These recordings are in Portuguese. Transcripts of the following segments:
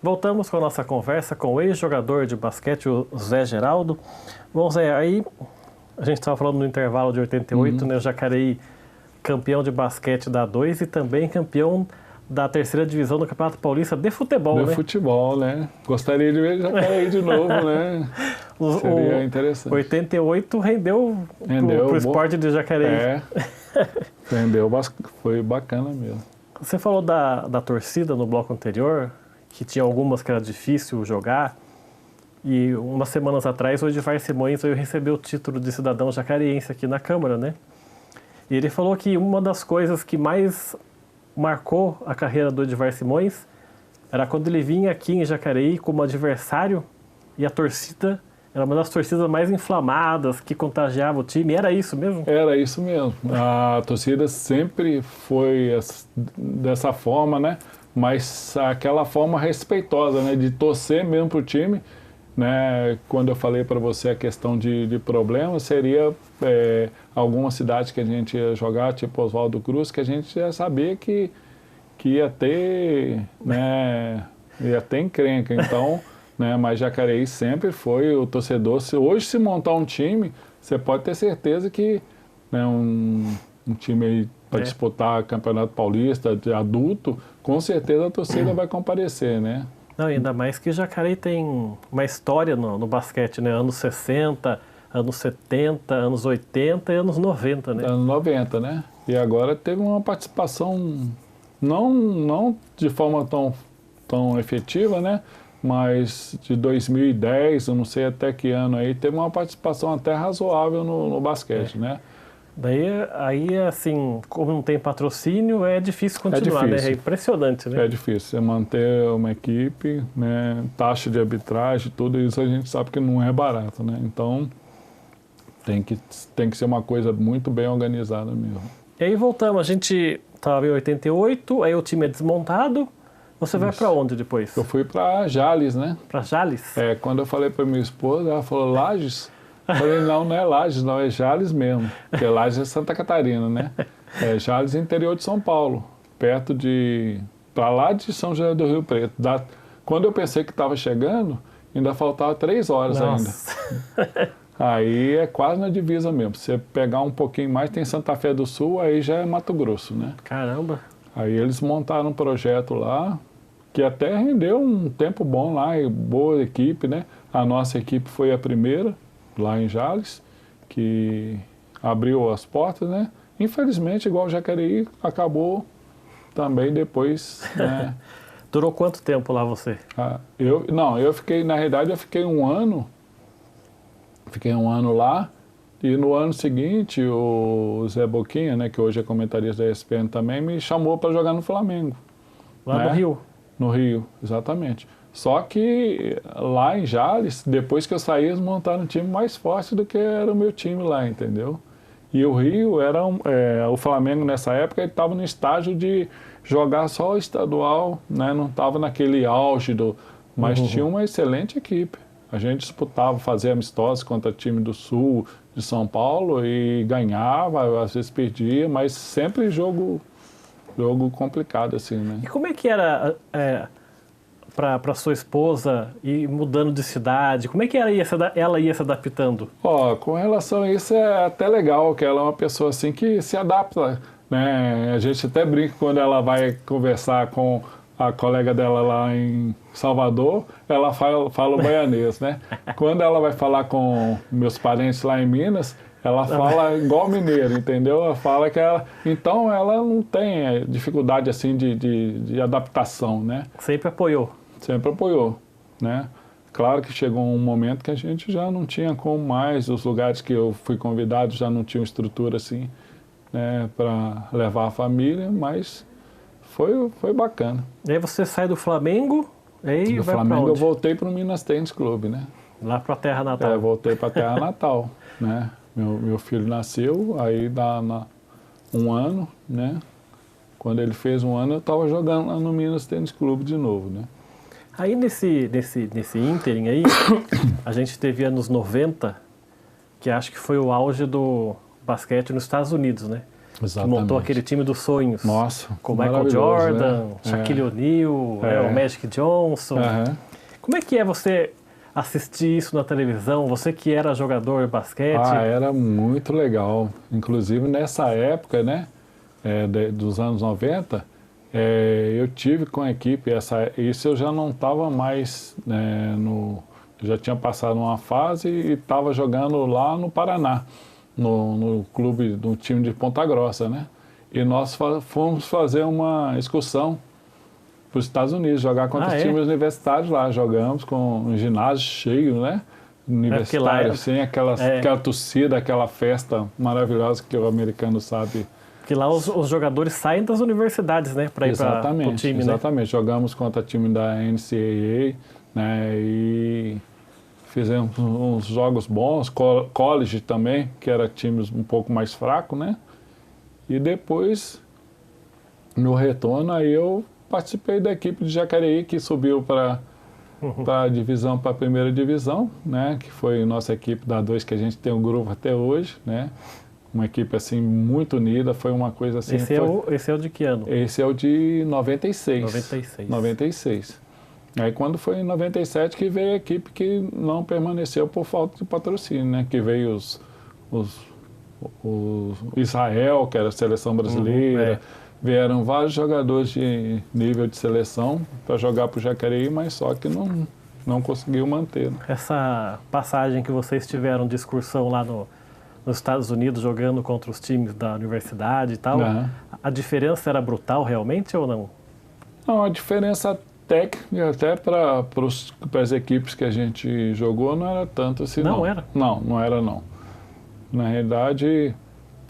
Voltamos com a nossa conversa com o ex-jogador de basquete, o Zé Geraldo. Bom, Zé, aí a gente estava falando no intervalo de 88, né? O Jacareí campeão de basquete da A2 e também campeão da terceira divisão do Campeonato Paulista de futebol, né? De futebol, né? Gostaria de ver Jacareí de novo, né? Seria interessante. 88 rendeu pro esporte de Jacareí. É, rendeu, foi bacana mesmo. Você falou da torcida no bloco anterior, que tinha algumas que era difícil jogar, e umas semanas atrás o Edivar Simões veio receber o título de cidadão jacareense aqui na Câmara, né? E ele falou que uma das coisas que mais marcou a carreira do Edivar Simões era quando ele vinha aqui em Jacareí como adversário e a torcida era uma das torcidas mais inflamadas, que contagiava o time. Era isso mesmo? Era isso mesmo. A torcida sempre foi dessa forma, né? Mas aquela forma respeitosa, né? De torcer mesmo pro time, né? Quando eu falei para você a questão de problemas, seria alguma cidade que a gente ia jogar, tipo Oswaldo Cruz, que a gente já sabia que ia ter, né? Ia ter encrenca. Então, né? Mas Jacareí sempre foi o torcedor. Hoje, se montar um time, você pode ter certeza que, né, um time aí para disputar Campeonato Paulista de adulto, com certeza a torcida vai comparecer, né? Não, ainda mais que Jacareí tem uma história no basquete, né? Anos 60, anos 70, anos 80 e anos 90, né? Anos 90, né? E agora teve uma participação, não de forma tão efetiva, né? Mas de 2010, eu não sei até que ano aí, teve uma participação até razoável no basquete, né? Daí, aí, assim, como não tem patrocínio, é difícil continuar, né? É impressionante, né? É difícil. Você manter uma equipe, né? Taxa de arbitragem, tudo isso a gente sabe que não é barato, né? Então, tem que ser uma coisa muito bem organizada mesmo. E aí voltamos, a gente estava em 88, aí o time é desmontado. Você vai para onde depois? Eu fui para Jales, né? Para Jales? Quando eu falei para minha esposa, ela falou, Lages? Eu falei, não é Lages, não, é Jales mesmo. Porque Lages é Santa Catarina, né? É Jales, interior de São Paulo, perto para lá de São José do Rio Preto. Quando eu pensei que estava chegando, ainda faltava 3 horas ainda. Aí é quase na divisa mesmo. Se você pegar um pouquinho mais, tem Santa Fé do Sul, aí já é Mato Grosso, né? Caramba! Aí eles montaram um projeto lá, que até rendeu um tempo bom lá, e boa equipe, né? A nossa equipe foi a primeira, lá em Jales, que abriu as portas, né? Infelizmente, igual o Jacareí, acabou também depois, né? Durou quanto tempo lá você? Eu fiquei, na realidade, eu fiquei um ano lá, e no ano seguinte, o Zé Boquinha, né, que hoje é comentarista da ESPN também, me chamou para jogar no Flamengo. Lá no Rio? No Rio, exatamente. Só que lá em Jales, depois que eu saí, eles montaram um time mais forte do que era o meu time lá, entendeu? E o Rio era o Flamengo nessa época, ele estava no estágio de jogar só o estadual, né? Não estava naquele auge mas tinha uma excelente equipe. A gente disputava, fazia amistosos contra time do Sul, de São Paulo, e ganhava, às vezes perdia, mas sempre jogo complicado, assim, né? E como é que era para sua esposa ir mudando de cidade? Como é que ela ia se adaptando? Com relação a isso, é até legal, que ela é uma pessoa assim que se adapta, né? A gente até brinca quando ela vai conversar com a colega dela lá em Salvador, ela fala o baianês, né? Quando ela vai falar com meus parentes lá em Minas, ela fala igual mineiro, entendeu? Ela fala que então ela não tem dificuldade assim de adaptação, né? Sempre apoiou. Sempre apoiou, né? Claro que chegou um momento que a gente já não tinha como mais, os lugares que eu fui convidado já não tinham estrutura assim, né, para levar a família, mas foi bacana. E aí você sai do Flamengo e vai para onde? Do Flamengo eu voltei para o Minas Tênis Clube, né? Lá para a terra natal. Voltei para a terra natal, né? Meu filho nasceu, aí dá um ano, né? Quando ele fez 1 ano, eu estava jogando lá no Minas Tênis Clube de novo, né? Aí nesse ínterim aí, a gente teve anos 90, que acho que foi o auge do basquete nos Estados Unidos, né? que Exatamente. montou aquele time dos sonhos. Nossa, Com Michael maravilhoso, Jordan, né? Shaquille O'Neal, né, o Magic Johnson. Aham. Como é que é você assistir isso na televisão? Você que era jogador de basquete. Era muito legal. Inclusive nessa época, né, dos anos 90, eu tive com a equipe, isso eu já não estava mais eu já tinha passado uma fase e estava jogando lá no Paraná, no clube, no time de Ponta Grossa, né? E nós fomos fazer uma excursão para os Estados Unidos, jogar contra os times universitários lá. Jogamos com um ginásio cheio, né? Universitário, sem aquela torcida, aquela festa maravilhosa que o americano sabe. Que lá os jogadores saem das universidades, né? Para ir para o time, exatamente. Né? Jogamos contra time da NCAA, né? E fizemos uns jogos bons, college também, que era times um pouco mais fracos, né? E depois, no retorno, aí eu participei da equipe de Jacareí, que subiu para a divisão, para a primeira divisão, né? Que foi nossa equipe da 2, que a gente tem um grupo até hoje, né? Uma equipe assim muito unida, foi uma coisa assim. Esse é o de que ano? Esse é o de 96. 96. 96. Aí quando foi em 97 que veio a equipe que não permaneceu por falta de patrocínio, né? Que veio o Israel, que era a seleção brasileira, vieram vários jogadores de nível de seleção para jogar para o Jacareí, mas só que não conseguiu manter. Né? Essa passagem que vocês tiveram de excursão lá nos Estados Unidos, jogando contra os times da universidade e tal, a diferença era brutal realmente ou não? Não, a diferença técnica até para as equipes que a gente jogou não era tanto assim. Não era? Não era não. Na realidade,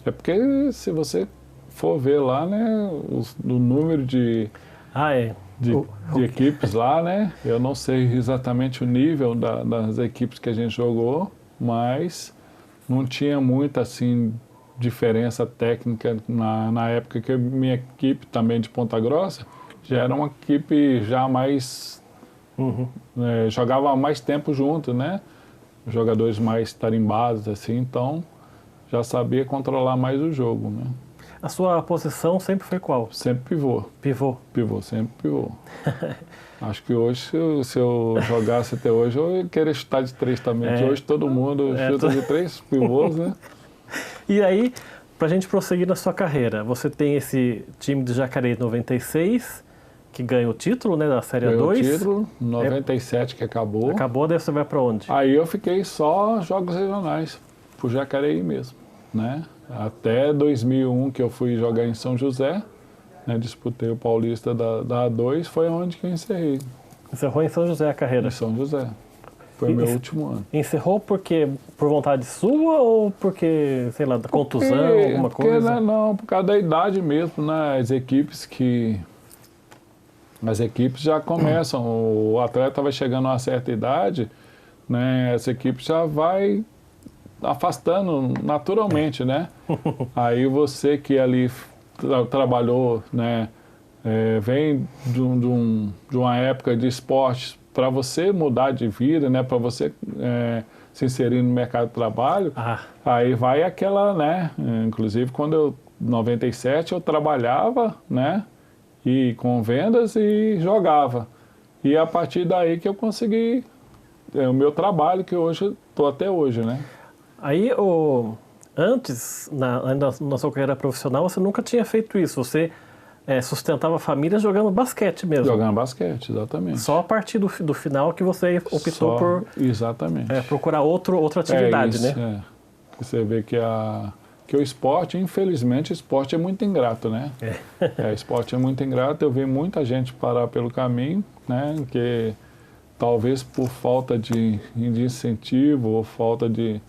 é porque se você for ver lá, né, o número de equipes lá, né, eu não sei exatamente o nível das equipes que a gente jogou, mas não tinha muita assim diferença técnica na época que a minha equipe também de Ponta Grossa já era uma equipe já mais jogava mais tempo junto, né? Jogadores mais tarimbados assim, então já sabia controlar mais o jogo, né? A sua posição sempre foi qual? Sempre pivô. Pivô, sempre pivô. Acho que hoje, se eu jogasse até hoje, eu ia querer chutar de 3 também. Hoje todo mundo chuta de 3 pivôs, né? E aí, pra gente prosseguir na sua carreira, você tem esse time de Jacareí 96, que ganha o título, né, da Série A2. O título, 97 que acabou. Acabou, daí você vai pra onde? Aí eu fiquei só jogos regionais, pro Jacareí mesmo, né? Até 2001 que eu fui jogar em São José, né, disputei o Paulista da A2, foi onde que eu encerrei. Encerrou em São José a carreira? Em São José. Foi o meu último ano. Encerrou porque por vontade sua ou porque, sei lá, da contusão, alguma coisa? Não, por causa da idade mesmo, né? As equipes já começam, o atleta vai chegando a uma certa idade, né? Essa equipe já vai afastando naturalmente, né? Aí você que ali trabalhou, né? Vem de uma época de esportes, para você mudar de vida, né? Para você se inserir no mercado de trabalho, aí vai aquela, né? Inclusive quando 97 eu trabalhava, né? E com vendas e jogava. E a partir daí que eu consegui o meu trabalho, que hoje estou até hoje, né? Aí, antes, na sua carreira profissional, você nunca tinha feito isso. Você sustentava a família jogando basquete mesmo. Jogando basquete, exatamente. Só a partir do final que você optou por exatamente. Procurar outra atividade, isso, né? Você vê que o esporte, infelizmente, o esporte é muito ingrato, né? Esporte é muito ingrato. Eu vi muita gente parar pelo caminho, né? Que talvez por falta de incentivo ou falta de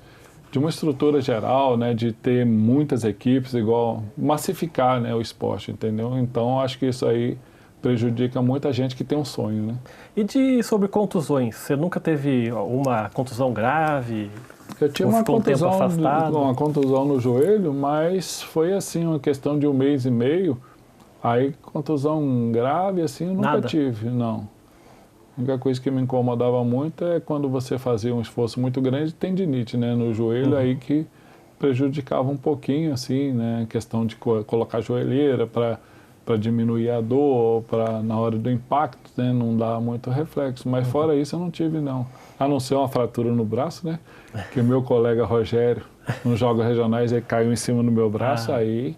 uma estrutura geral, né? De ter muitas equipes, igual massificar, né, o esporte, entendeu? Então, acho que isso aí prejudica muita gente que tem um sonho, né? E sobre contusões? Você nunca teve uma contusão grave? Eu tive uma contusão no joelho, mas foi assim, uma questão de 1 mês e meio. Aí, contusão grave, assim, eu nunca tive, não. A única coisa que me incomodava muito é quando você fazia um esforço muito grande, tendinite, né, no joelho, aí que prejudicava um pouquinho, assim, né? Questão de colocar joelheira para diminuir a dor, para na hora do impacto, né? Não dar muito reflexo. Mas fora isso eu não tive, não. A não ser uma fratura no braço, né? Que o meu colega Rogério, nos jogos regionais, ele caiu em cima do meu braço, aí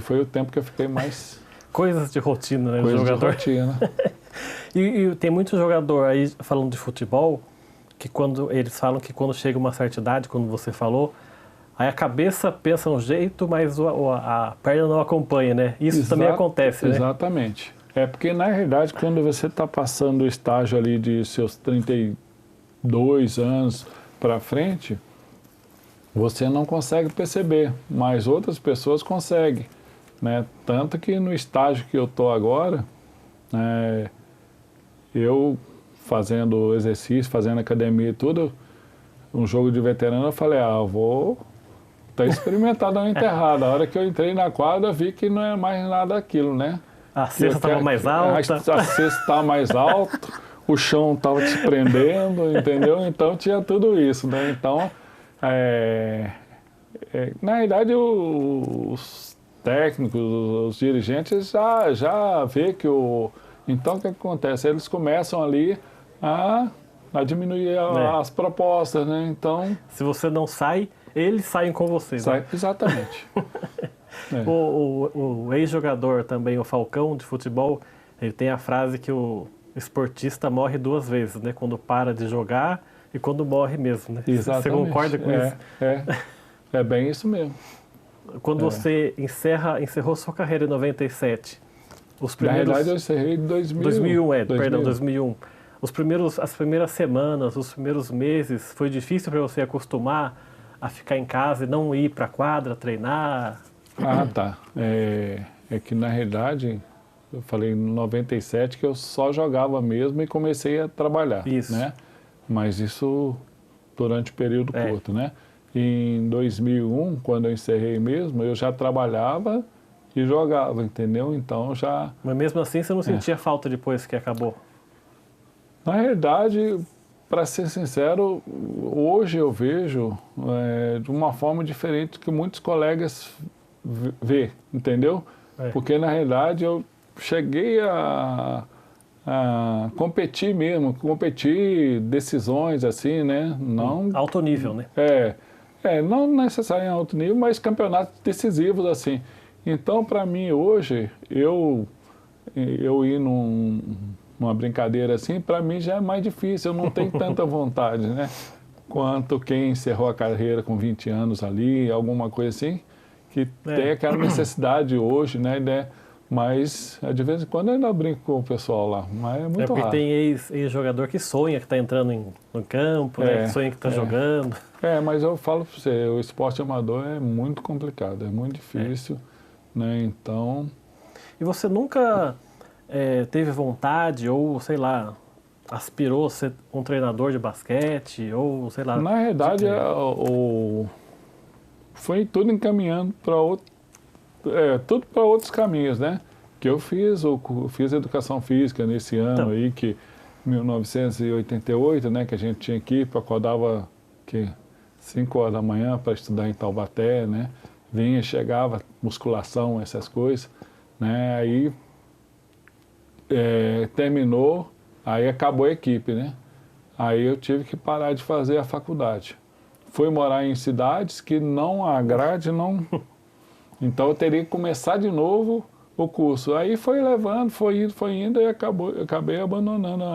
foi o tempo que eu fiquei mais... Coisas de rotina, né? Coisas do jogador. de rotina. E tem muito jogador aí, falando de futebol, que quando eles falam que quando chega uma certa idade, como você falou, aí a cabeça pensa um jeito, mas a perna não acompanha, né? Isso também acontece, né? Exatamente. É porque, na realidade, quando você está passando o estágio ali de seus 32 anos para frente, você não consegue perceber, mas outras pessoas conseguem, né? Tanto que no estágio que eu estou agora, eu fazendo exercício, fazendo academia e tudo, um jogo de veterano, eu falei, vou experimentar dar uma enterrada. A hora que eu entrei na quadra, vi que não é mais nada aquilo, né? A cesta estava mais alta. A cesta estava mais alta, o chão estava te prendendo, entendeu? Então tinha tudo isso, né? Então, na realidade, os técnicos, os dirigentes já vê que Então, o que acontece? Eles começam ali a diminuir as propostas, né? Então... Se você não sai, eles saem com você. Né? Exatamente. O ex-jogador também, o Falcão, de futebol, ele tem a frase que o esportista morre 2 vezes, né? Quando para de jogar e quando morre mesmo, né? Exatamente. Você concorda com isso? É bem isso mesmo. Quando você encerrou sua carreira em 97, Na verdade, eu encerrei em 2001. 2001. As primeiras semanas, os primeiros meses, foi difícil para você acostumar a ficar em casa e não ir para a quadra, treinar? Tá. É que, na realidade, eu falei em 97 que eu só jogava mesmo e comecei a trabalhar. Isso. Né? Mas isso durante um período curto, né? Em 2001, quando eu encerrei mesmo, eu já trabalhava e jogava, entendeu? Então já... Mas mesmo assim você não sentia falta depois que acabou? Na realidade, para ser sincero, hoje eu vejo de uma forma diferente que muitos colegas vê, entendeu? Porque na realidade eu cheguei a competir mesmo, competir decisões assim, né? Não... Alto nível, né? Não necessariamente em alto nível, mas campeonatos decisivos assim. Então, para mim, hoje, eu ir numa brincadeira assim, para mim já é mais difícil, eu não tenho tanta vontade, né? Quanto quem encerrou a carreira com 20 anos ali, alguma coisa assim, que tem aquela necessidade hoje, né? Mas, de vez em quando, eu ainda brinco com o pessoal lá, mas é muito raro. Porque tem ex-jogador que sonha que está entrando no campo, né? Que sonha que está jogando. Mas eu falo para você, o esporte amador é muito complicado, é muito difícil. Né? Então... E você nunca teve vontade ou, sei lá, aspirou a ser um treinador de basquete ou, sei lá... Na realidade, foi tudo encaminhando para tudo para outros caminhos, né? Que eu fiz educação física nesse ano aí, que 1988, né? Que a gente tinha equipe, acordava 5 horas da manhã para estudar em Taubaté, né? Vinha, chegava, musculação, essas coisas, né? Aí terminou, aí acabou a equipe, né? Aí eu tive que parar de fazer a faculdade. Fui morar em cidades que não a grade, não... Então eu teria que começar de novo o curso. Aí foi levando, foi indo e acabei abandonando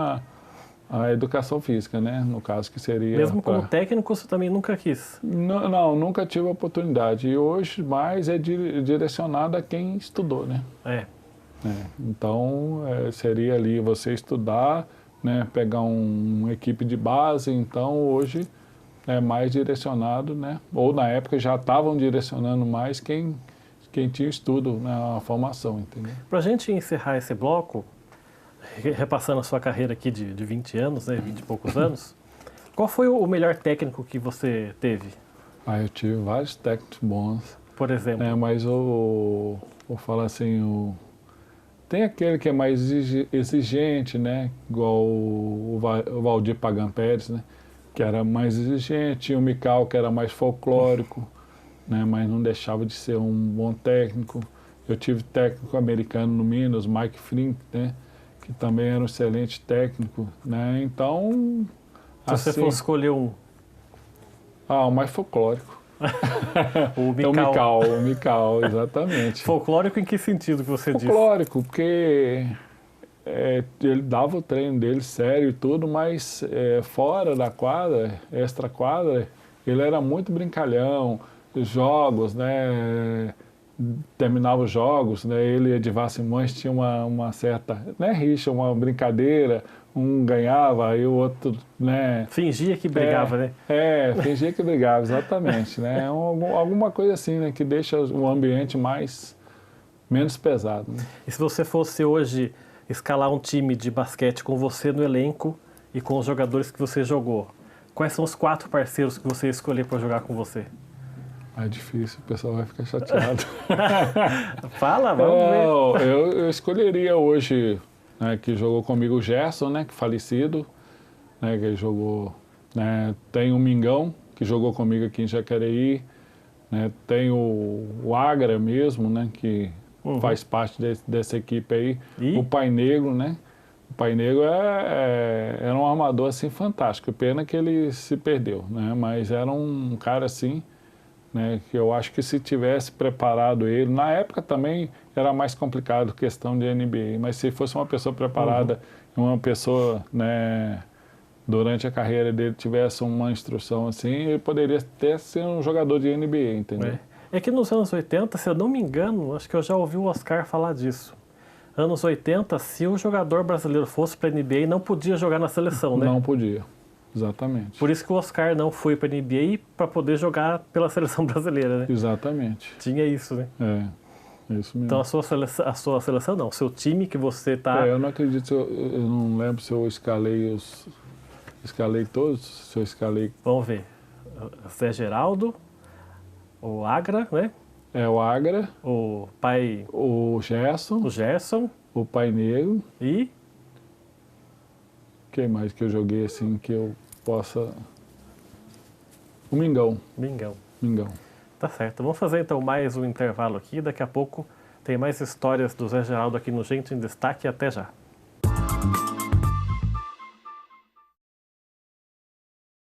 a educação física, né? No caso que seria... Mesmo como técnico, você também nunca quis? Não, nunca tive a oportunidade. E hoje mais é direcionado a quem estudou, né? Então, seria ali você estudar, né? Pegar uma equipe de base. Então, hoje é mais direcionado, né? Ou na época já estavam direcionando mais quem tinha estudo na formação, entendeu? Para a gente encerrar esse bloco, repassando a sua carreira aqui de 20 anos, né, 20 e poucos anos, qual foi o melhor técnico que você teve? Eu tive vários técnicos bons. Por exemplo? Mas vou falar assim, tem aquele que é mais exigente, né? Igual o Valdir Pagan Pérez, né? Que era mais exigente, tinha o Mical, que era mais folclórico, né? Mas não deixava de ser um bom técnico. Eu tive técnico americano no Minas, Mike Frink, né? Que também era um excelente técnico, né? Então, Se você assim, fosse escolher um, o mais folclórico. o É Mikal. o Mikal, exatamente. Folclórico em que sentido que você disse? Folclórico, porque ele dava o treino dele sério e tudo, mas fora da quadra, extra quadra, ele era muito brincalhão, os jogos, né? Terminava os jogos, né? Ele e Edivar Simões tinham uma certa, né, rixa, uma brincadeira, um ganhava e o outro, né? Fingia que brigava, né? Fingia que brigava, exatamente, né? Alguma coisa assim, né? Que deixa o ambiente menos pesado, né? E se você fosse hoje escalar um time de basquete com você no elenco e com os jogadores que você jogou, quais são os 4 parceiros que você ia escolher para jogar com você? É difícil, o pessoal vai ficar chateado. Fala, vamos ver. Eu escolheria hoje, né, que jogou comigo o Gerson, né, que falecido, né, que jogou, né, tem o Mingão, que jogou comigo aqui em Jacareí, né, tem o Agra mesmo, né, que faz parte dessa equipe aí, E? o Pai Negro, né, o Pai Negro era um armador assim fantástico, pena que ele se perdeu, né, mas era um cara assim, né, que eu acho que se tivesse preparado ele, na época também era mais complicado questão de NBA, mas se fosse uma pessoa preparada, uma pessoa, né, durante a carreira dele tivesse uma instrução assim, ele poderia até ser um jogador de NBA, entendeu? É que nos anos 80, se eu não me engano, acho que eu já ouvi o Oscar falar disso. Anos 80, se o jogador brasileiro fosse para a NBA, não podia jogar na seleção, né? Não podia, exatamente. Por isso que o Oscar não foi para a NBA para poder jogar pela seleção brasileira, né? Exatamente. Tinha isso, né? É isso mesmo. Então a sua seleção não, o seu time que você tá... Eu não acredito, eu não lembro se eu escalei todos, se eu escalei... Vamos ver. Zé Geraldo, o Agra, né? O Agra, O pai... o Gerson, O Gerson o Pai Negro. e... Quem mais que eu joguei assim que eu possa... O Mingão. Mingão. Mingão. Tá certo. Vamos fazer então mais um intervalo aqui. Daqui a pouco tem mais histórias do Zé Geraldo aqui no Gente em Destaque. Até já.